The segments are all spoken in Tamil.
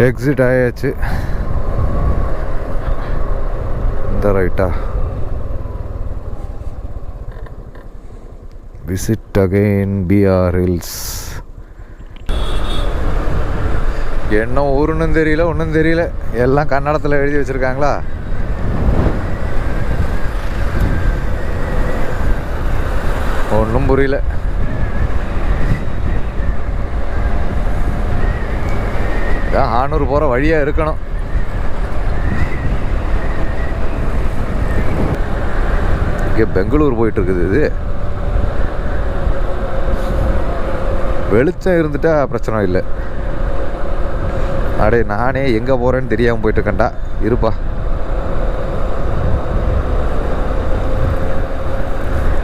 எக்ஸிட் ஆயாச்சு. இந்த ரைட்டா விசிட் அகைன் பிஆர் ஹில்ஸ். என்ன ஊருன்னு தெரியல, ஒன்றும் தெரியல. எல்லாம் கன்னடத்தில் எழுதி வச்சுருக்காங்களா? ஒன்றும் புரியல. இதான் ஹானூர் போகிற வழியாக இருக்கணும். இங்கே பெங்களூர் போயிட்டுருக்குது. இது வெளிச்சம் இருந்துட்டா பிரச்சனை இல்லை. அடே நானே எங்கே போகிறேன்னு தெரியாமல் போயிட்டுருக்கேன்டா. இருப்பா,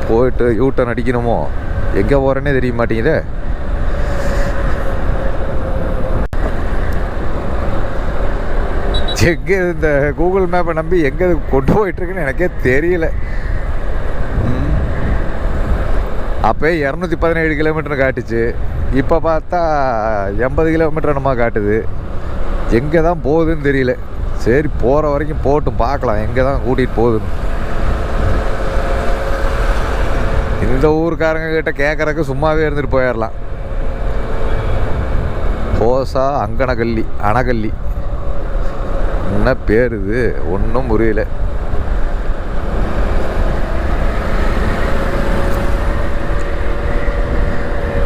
போயிட்டு யூட்டன் அடிக்கணுமோ, எங்கே போகிறேன்னே தெரிய மாட்டேங்குதே. எங்கே இந்த கூகுள் மேப்பை நம்பி எங்கே கொண்டு போயிட்டுருக்குன்னு எனக்கே தெரியல. அப்போ 217 கிலோமீட்டர் காட்டுச்சு, இப்போ பார்த்தா 80 கிலோமீட்டர் நம்ம காட்டுது. எங்கே தான் போகுதுன்னு தெரியல. சரி, போகிற வரைக்கும் போட்டும், பார்க்கலாம் எங்கே தான் கூட்டிகிட்டு போகுதுன்னு. இந்த ஊருக்காரங்க கிட்ட கேட்குறக்கு சும்மாவே இருந்துட்டு போயிடலாம். ஹோசா அங்கனகல்லி, அணகல்லி என்ன பேர் இது? ஒன்றும் புரியல.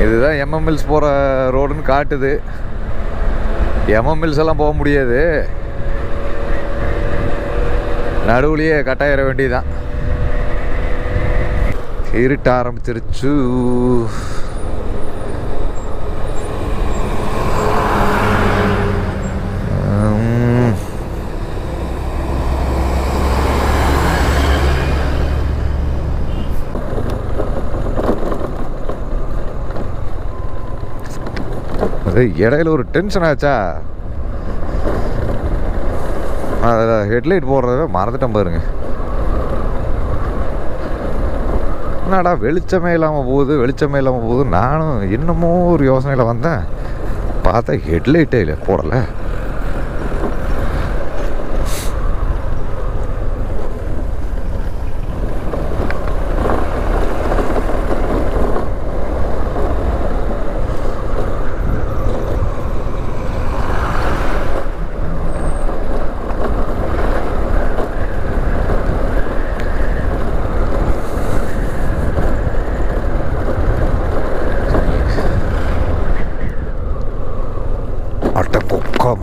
இதுதான் எம்எம்எல்ஸ் போகிற ரோடுன்னு காட்டுது. எம்எம்எல்ஸ் எல்லாம் போக முடியாது, நடுவுலையே கட்டாயிர வேண்டியதுதான். இருட்ட ஆரம்பிச்சிருச்சு. இடையில ஒரு டென்ஷன் ஆச்சா, அதில் ஹெட்லைட் போடுறத மறந்துட்டேன் பாருங்க. என்னடா வெளிச்சமே இல்லாமல் போகுது. நானும் என்னமோ ஒரு யோசனையில் வந்தேன், பார்த்தா ஹெட்லைட்டே இல்லை, போடலை.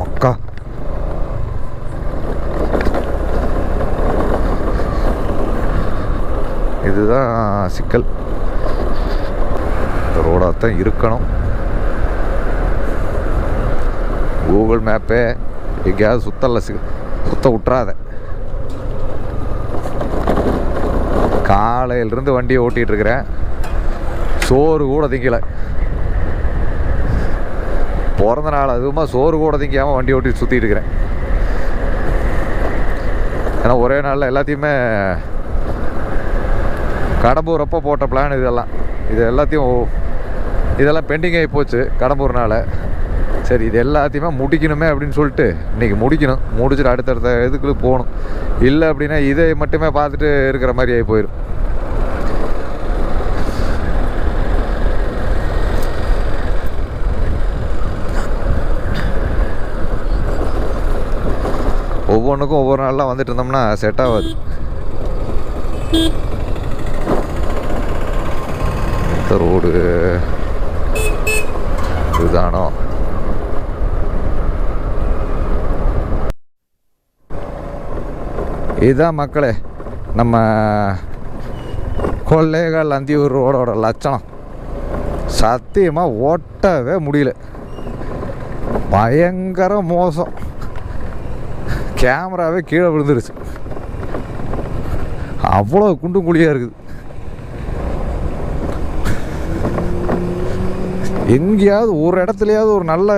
மக்கா இதுதான் சிக்கல். இந்த ரோடாகத்தான் இருக்கணும். கூகுள் மேப்பே எங்கேயாவது சுத்த விட்றாத. காலையிலிருந்து வண்டியை ஓட்டிகிட்டு இருக்கிறேன், சோறு கூட திங்கலை. பிறந்த நாள் அதுவுமா சோறு கூட திங்காமல் வண்டி ஓட்டி சுற்றிட்டு இருக்கிறேன். ஏன்னா ஒரே நாளில் எல்லாத்தையுமே கடம்பூரப்போ போட்ட பிளான் இதெல்லாம் பெண்டிங் ஆகி போச்சு கடம்பூர்னால். சரி, இது எல்லாத்தையுமே முடிக்கணுமே அப்படின்னு சொல்லிட்டு இன்றைக்கி முடிச்சுட்டு அடுத்தடுத்த இதுக்குள்ளே போகணும். இல்லை அப்படின்னா இதை மட்டுமே பார்த்துட்டு இருக்கிற மாதிரி ஆகி போயிடும். ஒவ்வொன்றுக்கும் ஒவ்வொரு நாள்லாம் வந்துட்டு இருந்தோம்னா செட் ஆகாது. இந்த ரோடு இதுதானோ? இதுதான் மக்களே நம்ம கொள்ளைகால் அந்தியூர் ரோடோட லட்சணம். சத்தியமாக ஓட்டவே முடியல, பயங்கர மோசம். கேமராவே கீழே விழுந்துருச்சு, அவ்வளோ குண்டும் குழியாக இருக்குது. எங்கேயாவது ஒரு இடத்துலையாவது ஒரு நல்ல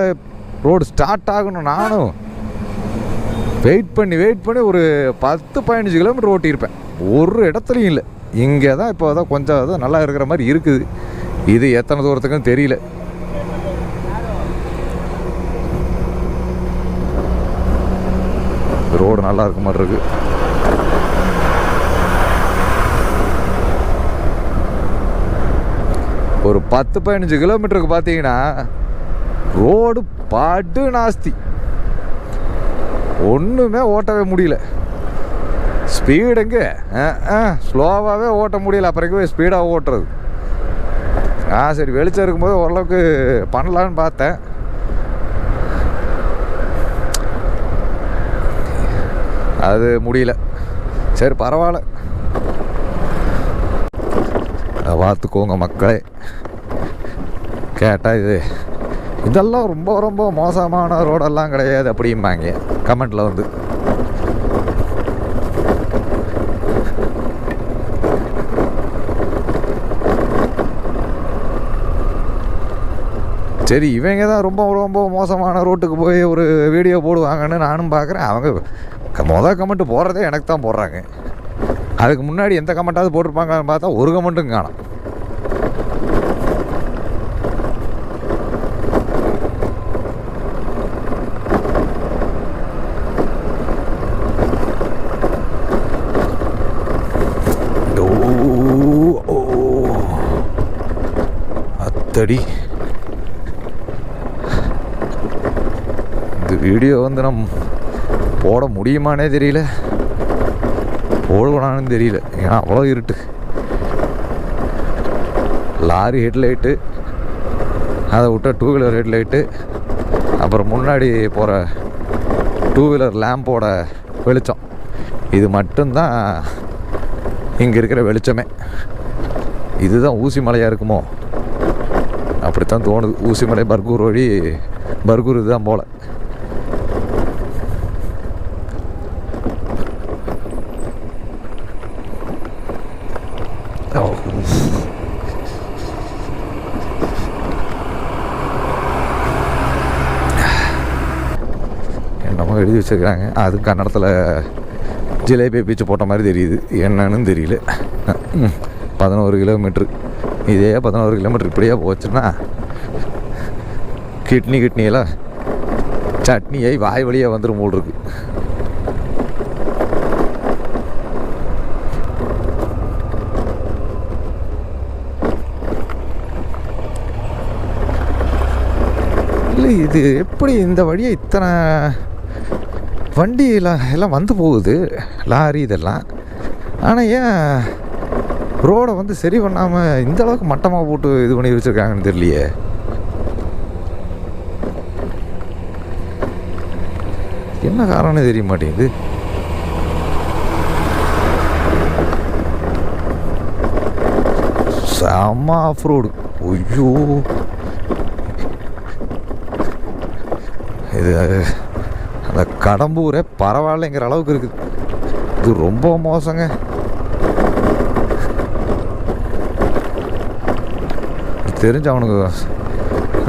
ரோடு ஸ்டார்ட் ஆகணும். நானும் வெயிட் பண்ணி ஒரு 10-15 கிலோமீட்டர் ஓட்டியிருப்பேன், ஒரு இடத்துலையும் இல்லை. இங்கே தான் இப்போ தான் கொஞ்சம் நல்லா இருக்கிற மாதிரி இருக்குது. இது எத்தனை தூரத்துக்குன்னு தெரியல. ரோடு நல்லா இருக்க மாதிரி இருக்குது. ஒரு 10-15 கிலோமீட்டருக்கு பார்த்தீங்கன்னா ரோடு பாட்டு நாஸ்தி, ஒன்றுமே ஓட்டவே முடியல. ஸ்பீடுங்க ஸ்லோவாகவே ஓட்ட முடியல. அப்புறம் போய் ஸ்பீடாக ஓட்டுறது. சரி வெளிச்சம் இருக்கும்போது ஓரளவுக்கு பண்ணலான்னு பார்த்தேன். அது முடியல. சரி பரவாயில்ல, பார்த்துக்கோங்க மக்களே. கேட்டால் இதெல்லாம் ரொம்ப ரொம்ப மோசமான ரோடெல்லாம் கிடையாது அப்படிம்பாங்க கமெண்டில் வந்து. சரி இவங்க தான் ரொம்ப ரொம்ப மோசமான ரோட்டுக்கு போய் ஒரு வீடியோ போடுவாங்கன்னு நானும் பார்க்குறேன். அவங்க கமெண்ட் போடுறதே எனக்கு தான் போடுறாங்க. அதுக்கு முன்னாடி எந்த கமெண்ட்டாவது போட்டிருப்பாங்கன்னு பார்த்தா ஒரு கமெண்ட்டும் காணோம். அத்தடி இந்த வீடியோ வந்து நம்ம போட முடியுமானே தெரியல, போடுவானு தெரியல. ஏன்னா அவ்வளோ இருட்டு. லாரி ஹெட்லைட்டு, அதை விட்ட 2 வீலர் ஹெட்லைட்டு, அப்புறம் முன்னாடி போகிற 2 வீலர் லேம்போட வெளிச்சம், இது மட்டும்தான் இங்கே இருக்கிற வெளிச்சமே. இதுதான் ஊசி மலையாக இருக்குமோ அப்படித்தான் தோணுது. ஊசிமலை பர்கூர் வழி, பர்கூர் இதுதான் போல. என்னமோ எழுதி வச்சுருக்கிறாங்க. அது கன்னடத்தில் ஜிலேபி பீச்சு போட்ட மாதிரி தெரியுது, என்னன்னு தெரியல. 11 கிலோமீட்ரு. இதே 11 கிலோமீட்டர் இப்படியே போச்சுன்னா கிட்னியெல்லாம் சட்னியாகி வாய் வழியாக வந்துடும் போல் இருக்கு. இல்லை இது எப்படி இந்த வழியை இத்தனை வண்டியெல்லாம் வந்து போகுது, லாரி இதெல்லாம். ஆனால் ஏன் ரோடை வந்து சரி பண்ணாமல் இந்த அளவுக்கு மட்டமாக போட்டு இது பண்ணி வச்சுருக்காங்கன்னு தெரியலையே. என்ன காரணம்னு தெரிய மாட்டேங்குது. செம்ம ஆஃப் ரோடு. ஐயோ இது அந்த கடம்பூரே பரவாயில்லைங்கிற அளவுக்கு இருக்குது. இது ரொம்ப மோசங்க. தெரிஞ்ச அவனுக்கு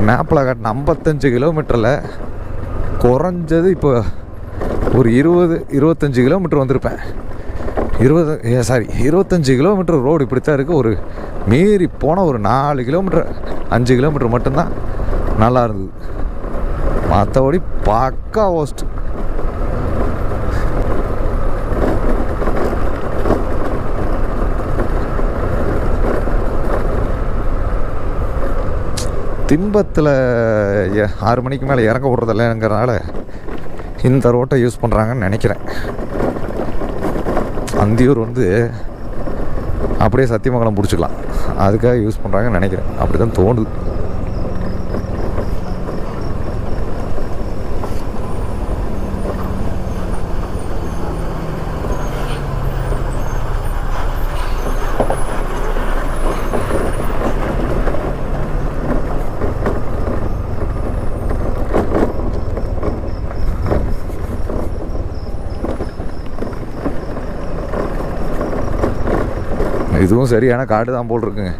மேப்பில் காட்டின 55 கிலோமீட்டரில் குறைஞ்சது இப்போ ஒரு 20-25 கிலோமீட்டர் வந்திருப்பேன். 25 கிலோமீட்டர் ரோடு இப்படித்தான் இருக்குது. ஒரு மீறி போனால் ஒரு 4 கிலோமீட்டர் 5 கிலோமீட்டர் மட்டும்தான் நல்லா இருந்தது. மற்றபடி பக்கா ஓஸ்ட். திம்பத்தில் 6 மணிக்கு மேலே இறங்க விட்றதில்லைங்கிறனால இந்த ரோட்டை யூஸ் பண்ணுறாங்கன்னு நினைக்கிறேன். அந்தியூர் வந்து அப்படியே சத்தியமங்கலம் பிடிச்சிக்கலாம், அதுக்காக யூஸ் பண்ணுறாங்கன்னு நினைக்கிறேன். அப்படி தான் தோணுது. இதுவும் சரியான காடு தான் போல் இருக்குங்க.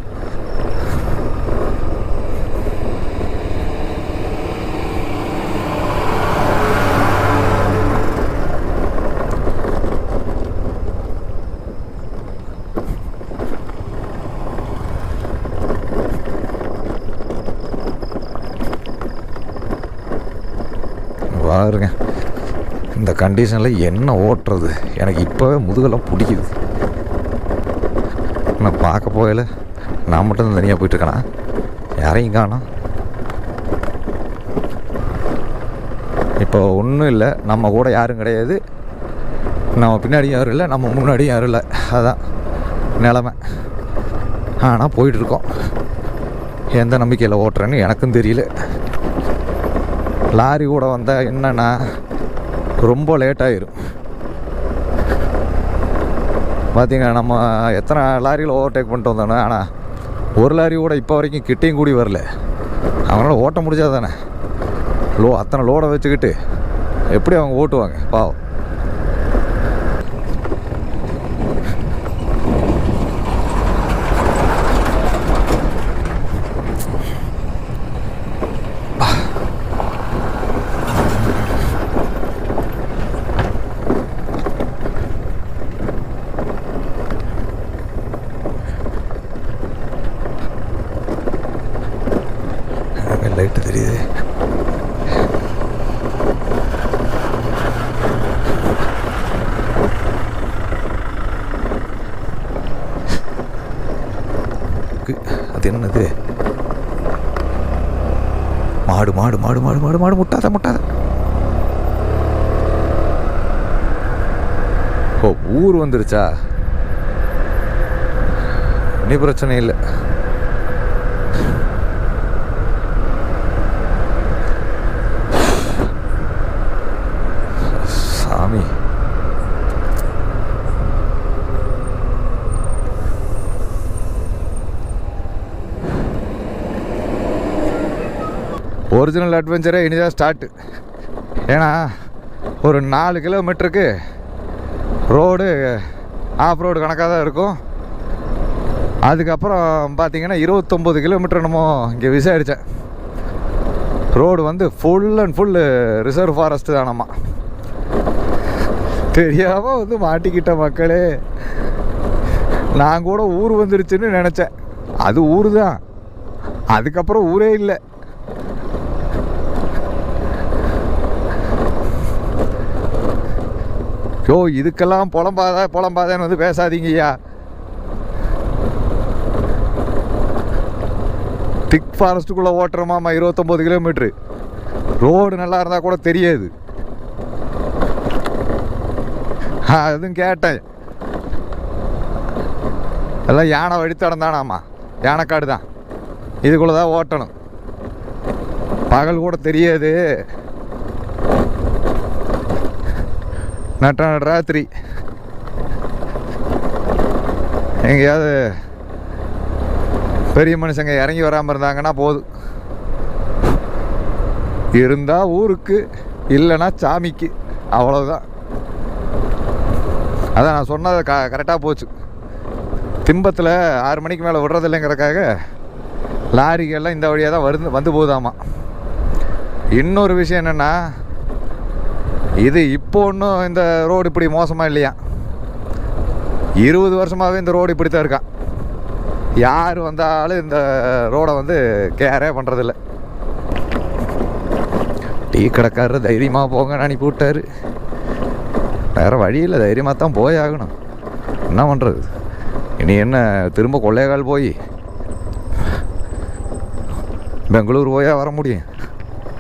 பாருங்க இந்த கண்டிஷனில் என்ன ஓட்டுறது? எனக்கு இப்போவே முதுகெல்லாம் பிடிக்குது. நான் பார்க்க போகல, நான் மட்டும் தனியாக போயிட்டுருக்கேனா? யாரையும் காணோம். இப்போ ஒன்றும் இல்லை, நம்ம கூட யாரும் கிடையாது, நம்ம பின்னாடியும் யாரும் இல்லை, நம்ம முன்னாடியும் யாரும் இல்லை. அதுதான் நிலமை. ஆனால் போயிட்டுருக்கோம். எந்த நம்பிக்கையில் ஓட்டுறேன்னு எனக்கும் தெரியல. லாரி கூட வந்தால் என்னென்னா ரொம்ப லேட்டாகிடும். பார்த்திங்க, நம்ம எத்தனை லாரியில் ஓவர்டேக் பண்ணிட்டு வந்தோன்னா, ஆனால் ஒரு லாரி கூட இப்போ வரைக்கும் கிட்டையும் கூடி வரல. அவங்களால ஓட்ட முடிஞ்சா தானே. அத்தனை லோடை வச்சுக்கிட்டு எப்படி அவங்க ஓட்டுவாங்க? பாவம். லைட்டு தெரியுது. அது என்னது? மாடு மாடு மாடு மாடு மாடு மாடு முட்டாத முட்டாத. ஓ, ஊர் வந்துருச்சா? இனி பிரச்சனை இல்லை. சாமி, ஒரிஜினல் அட்வென்ச்சரே இனிதான் ஸ்டார்ட்டு. ஏன்னா ஒரு 4 கிலோமீட்டருக்கு ரோடு ஆஃப் ரோடு கணக்காக தான் இருக்கும். அதுக்கப்புறம் பார்த்திங்கன்னா 29 கிலோமீட்டர் என்னமோ இங்கே விசாரித்தேன். ரோடு வந்து full and full reserve forest தானம்மா. தெரியாமல் வந்து மாட்டிக்கிட்ட மக்களே. நான் கூட ஊர் வந்துருச்சுன்னு நினச்சேன். அது ஊர் தான், அதுக்கப்புறம் ஊரே இல்லை. யோ, இதுக்கெல்லாம் புலம்பாதேன்னு வந்து பேசாதீங்கய்யா. திக் ஃபாரஸ்ட்டுக்குள்ளே ஓட்டுறோமாம்மா 29 கிலோமீட்ரு. ரோடு நல்லா இருந்தால் கூட தெரியாது. அதுவும் கேட்டேன். எல்லாம் யானை வழித்தடம் தானாம்மா, யானைக்காடு தான். இதுக்குள்ளே தான் ஓட்டணும். பகல் கூட தெரியாது, ராத்திரி எங்கேயாவது பெரிய மனுஷங்க இறங்கி வராமல் இருந்தாங்கன்னா போதும். இருந்தால் ஊருக்கு, இல்லைன்னா சாமிக்கு, அவ்வளோதான். அதான் நான் சொன்னது கரெக்டாக போச்சு. திம்பத்தில் 6 மணிக்கு மேலே விடுறதில்லைங்கிறக்காக லாரிகள்லாம் இந்த வழியாக தான் வந்து போகுதாமா. இன்னொரு விஷயம் என்னென்னா, இது இப்போ ஒன்றும் இந்த ரோடு இப்படி மோசமாக இல்லையா. 20 வருஷமாகவே இந்த ரோடு இப்படி தான் இருக்கான். யார் வந்தாலும் இந்த ரோடை வந்து கேரே பண்ணுறதில்ல. டீ கடைக்காரர் தைரியமாக போங்கன்னு அனுப்பி விட்டார். வேறு வழியில் தைரியமாக தான் போய் ஆகணும். என்ன பண்ணுறது? இனி என்ன திரும்ப கொள்ளையகால் போய் பெங்களூர் போயா வர முடியும்?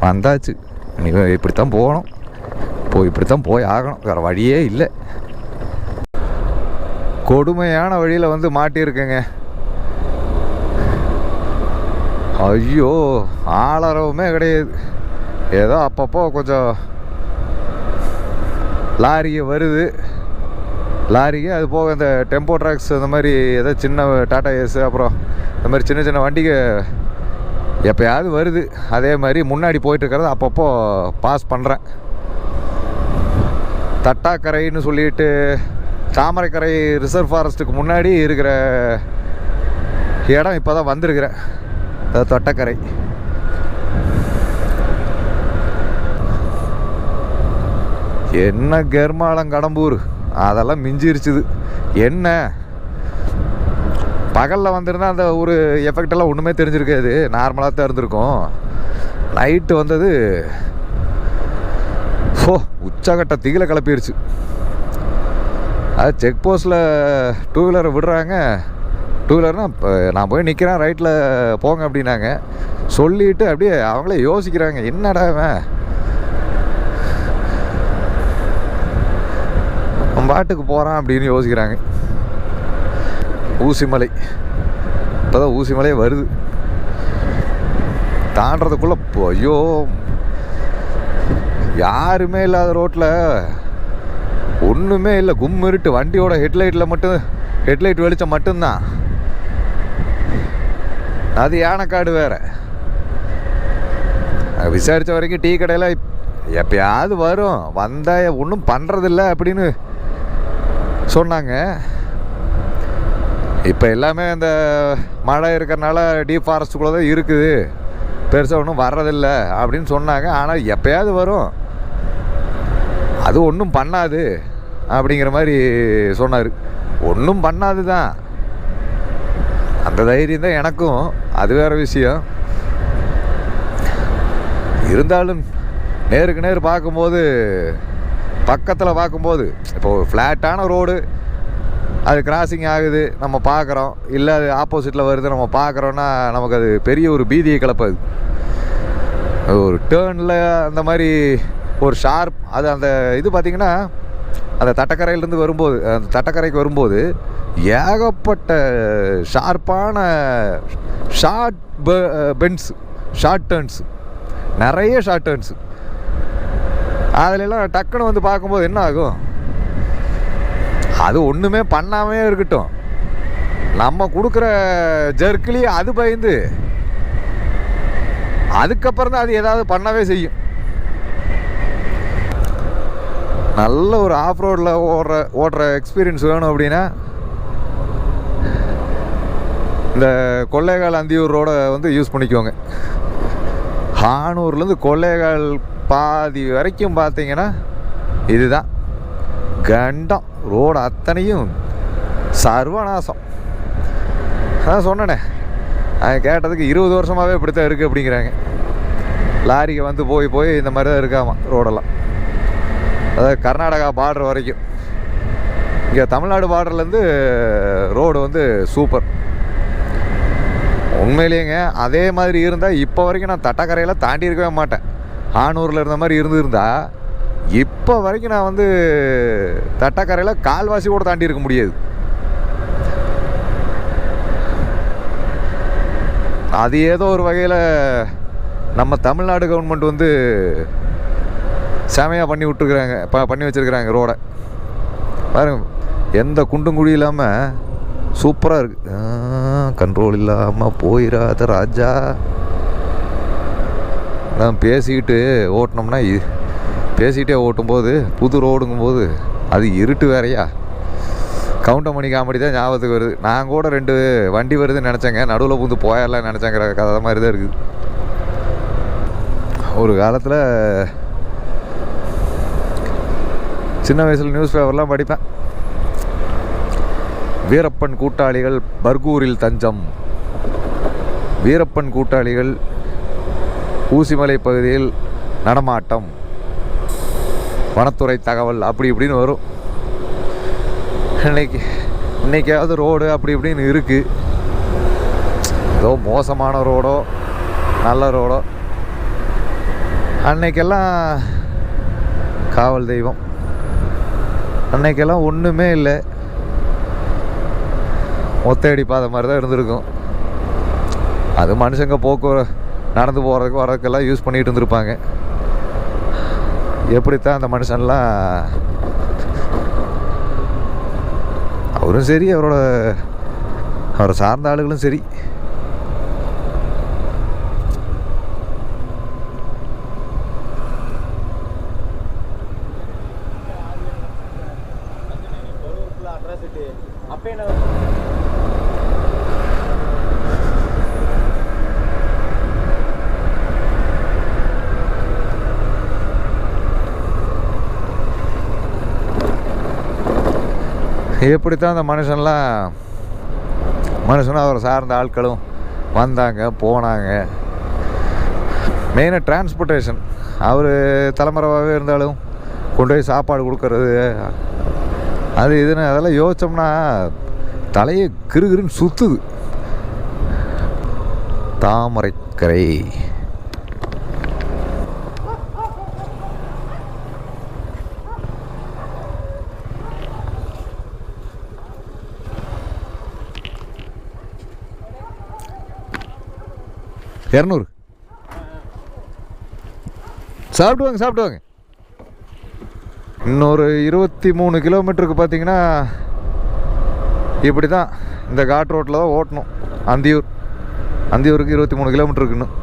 வந்தாச்சு, இனி இப்படித்தான் போகணும். இப்படித்தான் போய் ஆகணும், வேறு வழியே இல்லை. கொடுமையான வழியில் வந்து மாட்டியிருக்கேங்க. ஐயோ, ஆளறவுமே கிடையாது. ஏதோ அப்பப்போ கொஞ்சம் லாரிக்கு வருது. லாரிக்கு அது போக இந்த டெம்போ ட்ராக்ஸ், அந்த மாதிரி ஏதோ சின்ன டாடா ஏஸ், அப்புறம் இந்த மாதிரி சின்ன சின்ன வண்டிக்கு எப்போயாவது வருது. அதே மாதிரி முன்னாடி போயிட்டுருக்கிறத அப்பப்போ பாஸ் பண்ணுறேன். தட்டாக்கரைன்னு சொல்லிட்டு தாமரைக்கரை ரிசர்வ் ஃபாரஸ்ட்டுக்கு முன்னாடி இருக்கிற இடம் இப்போ தான் வந்திருக்கிறேன். தட்டாக்கரை. என்ன கெர்மாலம் கடம்பூர் அதெல்லாம் மிஞ்சிருச்சுது. என்ன பகலில் வந்திருந்தால் அந்த ஒரு எஃபெக்டெல்லாம் ஒன்றுமே தெரிஞ்சிருக்காது, நார்மலாக தான் இருந்திருக்கும். நைட்டு வந்தது உச்சகட்ட திகில கிளப்பிடுச்சு. அது செக் போஸ்ட்டில் டூ வீலரை விடுறாங்க. டூ வீலர்னால் இப்போ நான் போய் நிற்கிறேன், ரைட்டில் போங்க அப்படின்னாங்க. சொல்லிவிட்டு அப்படியே அவங்களே யோசிக்கிறாங்க, என்னடா அவன் பாட்டுக்கு போகிறான் அப்படின்னு யோசிக்கிறாங்க. ஊசிமலை, இப்போ தான் ஊசிமலையே வருது. தாண்டறதுக்குள்ளே ஐயோ, யாருமே இல்லாத ரோட்டில் ஒன்றுமே இல்லை, கும்மிருட்டு. வண்டியோட ஹெட்லைட்டில் மட்டும், ஹெட்லைட் வெளிச்சம் மட்டும்தான். அது யானைக்காடு வேறு. விசாரித்த வரைக்கும் டீ கடையில் எப்பயாவது வரும், வந்தால் ஒன்றும் பண்ணுறதில்ல அப்படின்னு சொன்னாங்க. இப்போ எல்லாமே இந்த மழை இருக்கிறனால டீப் ஃபாரஸ்ட்டுக்குள்ளே தான் இருக்குது, பெருசாக ஒன்றும் வர்றதில்லை அப்படின்னு சொன்னாங்க. ஆனால் எப்பயாவது வரும், அது ஒன்றும் பண்ணாது அப்படிங்கிற மாதிரி சொன்னார். ஒன்றும் பண்ணாது தான், அந்த தைரியம் தான் எனக்கும். அது வேறு விஷயம். இருந்தாலும் நேருக்கு நேர் பார்க்கும்போது, பக்கத்தில் பார்க்கும்போது, இப்போ ஃப்ளாட்டான ரோடு, அது கிராசிங் ஆகுது, நம்ம பார்க்குறோம். இல்லை அது ஆப்போசிட்டில் வருது, நம்ம பார்க்குறோன்னா நமக்கு அது பெரிய ஒரு பீதியை கிளப்பாது. ஒரு டேர்னில் அந்த மாதிரி ஒரு ஷார்ப், அது அந்த இது பார்த்திங்கன்னா, அந்த தட்டக்கரையிலேருந்து வரும்போது, அந்த தட்டக்கரைக்கு வரும்போது ஏகப்பட்ட ஷார்ப்பான ஷார்ட் பென்ஸ், ஷார்ட் டேர்ன்ஸு, நிறைய ஷார்ட் டேர்ன்ஸு. அதிலெல்லாம் டக்குன்னு வந்து பார்க்கும்போது என்ன ஆகும், அது ஒன்றுமே பண்ணாமே இருக்கட்டும், நம்ம கொடுக்குற ஜர்க்கிலேயே அது பயந்து அதுக்கப்புறம் தான் அது ஏதாவது பண்ணவே செய்யும். நல்ல ஒரு ஆஃப் ரோடில் ஓடுற எக்ஸ்பீரியன்ஸ் வேணும் அப்படின்னா இந்த கொள்ளைகால் அந்தியூர் ரோடை வந்து யூஸ் பண்ணிக்கோங்க. ஹானூர்லேருந்து கொள்ளைகால் பாதி வரைக்கும் பார்த்தீங்கன்னா இதுதான் கண்டம். ரோடு அத்தனையும் சர்வநாசம். அதான் சொன்னேனே, நான் கேட்டதுக்கு 20 வருஷமாகவே இப்படித்தான் இருக்குது அப்படிங்கிறாங்க. லாரிக்கு வந்து போய் போய் இந்த மாதிரி தான் இருக்காமா ரோடெல்லாம். அதாவது கர்நாடகா பார்டர் வரைக்கும். இங்கே தமிழ்நாடு பார்டர்லேருந்து ரோடு வந்து சூப்பர். உண்மையிலேங்க அதே மாதிரி இருந்தால் இப்போ வரைக்கும் நான் தட்டக்கரையில் தாண்டி இருக்கவே மாட்டேன். ஆனூரில் இருந்த மாதிரி இருந்திருந்தால் இப்போ வரைக்கும் நான் வந்து தட்டக்கரையில் கால்வாசி கூட தாண்டி இருக்க முடியாது. அது ஏதோ ஒரு வகையில் நம்ம தமிழ்நாடு கவர்மெண்ட் வந்து செமையாக பண்ணி விட்டுருக்குறாங்க, பண்ணி வச்சுருக்குறாங்க ரோடை. பாருங்க, எந்த குண்டும் குழி இல்லாமல் சூப்பராக இருக்குது. கண்ட்ரோல் இல்லாமல் போயிடாத ராஜா. நான் பேசிக்கிட்டு ஓட்டினோம்னா, பேசிக்கிட்டே ஓட்டும்போது புது ரோடுங்கும்போது அது இருட்டு வேறையா. கவுண்டமணி காமெடி தான் ஞாபகத்துக்கு வருது. நான் கூட 2 வண்டி வருதுன்னு நினச்சேங்க, நடுவில் புந்து போயிடலாம் நினச்சேங்கிற கதை மாதிரி தான் இருக்குது. ஒரு காலத்தில் சின்ன வயசில் நியூஸ் பேப்பர்லாம் படிப்பேன். வீரப்பன் கூட்டாளிகள் பர்கூரில் தஞ்சம், வீரப்பன் கூட்டாளிகள் ஊசிமலை பகுதியில் நடமாட்டம், வனத்துறை தகவல், அப்படி இப்படின்னு வரும். இன்னைக்காவது ரோடு அப்படி இப்படின்னு இருக்குது. ஏதோ மோசமான ரோடோ நல்ல ரோடோ, அன்னைக்கெல்லாம் காவல் தெய்வம், அன்னைக்கெல்லாம் ஒன்றுமே இல்லை, ஒத்தையடி பாதை மாதிரி தான் இருந்திருக்கும். அது மனுஷங்க நடந்து போகிறதுக்கு வரதுக்கெல்லாம் யூஸ் பண்ணிகிட்டு இருந்திருப்பாங்க. எப்படித்தான் அந்த மனுஷன்லாம், அவரும் சரி அவரை சார்ந்த ஆளுகளும் சரி, எப்படித்தான் அந்த மனுஷனும் அவரை சார்ந்த ஆட்களும் வந்தாங்க போனாங்க. மெயினாக டிரான்ஸ்போர்ட்டேஷன், அவர் தலைமறைவாகவே இருந்தாலும் கொண்டு போய் சாப்பாடு கொடுக்கறது அது இதுன்னு அதெல்லாம் யோசித்தோம்னா தலையை கிருகிருன்னு சுற்றுது. தாமரைக்கரை இரநூறு. சாப்பிடுவாங்க சாப்பிடுவாங்க. இன்னொரு 23 கிலோமீட்டருக்கு பார்த்தீங்கன்னா இப்படி தான் இந்த காட் ரோட்டில் தான் ஓட்டணும். அந்தியூருக்கு 23 கிலோமீட்டருக்கு இன்னும்.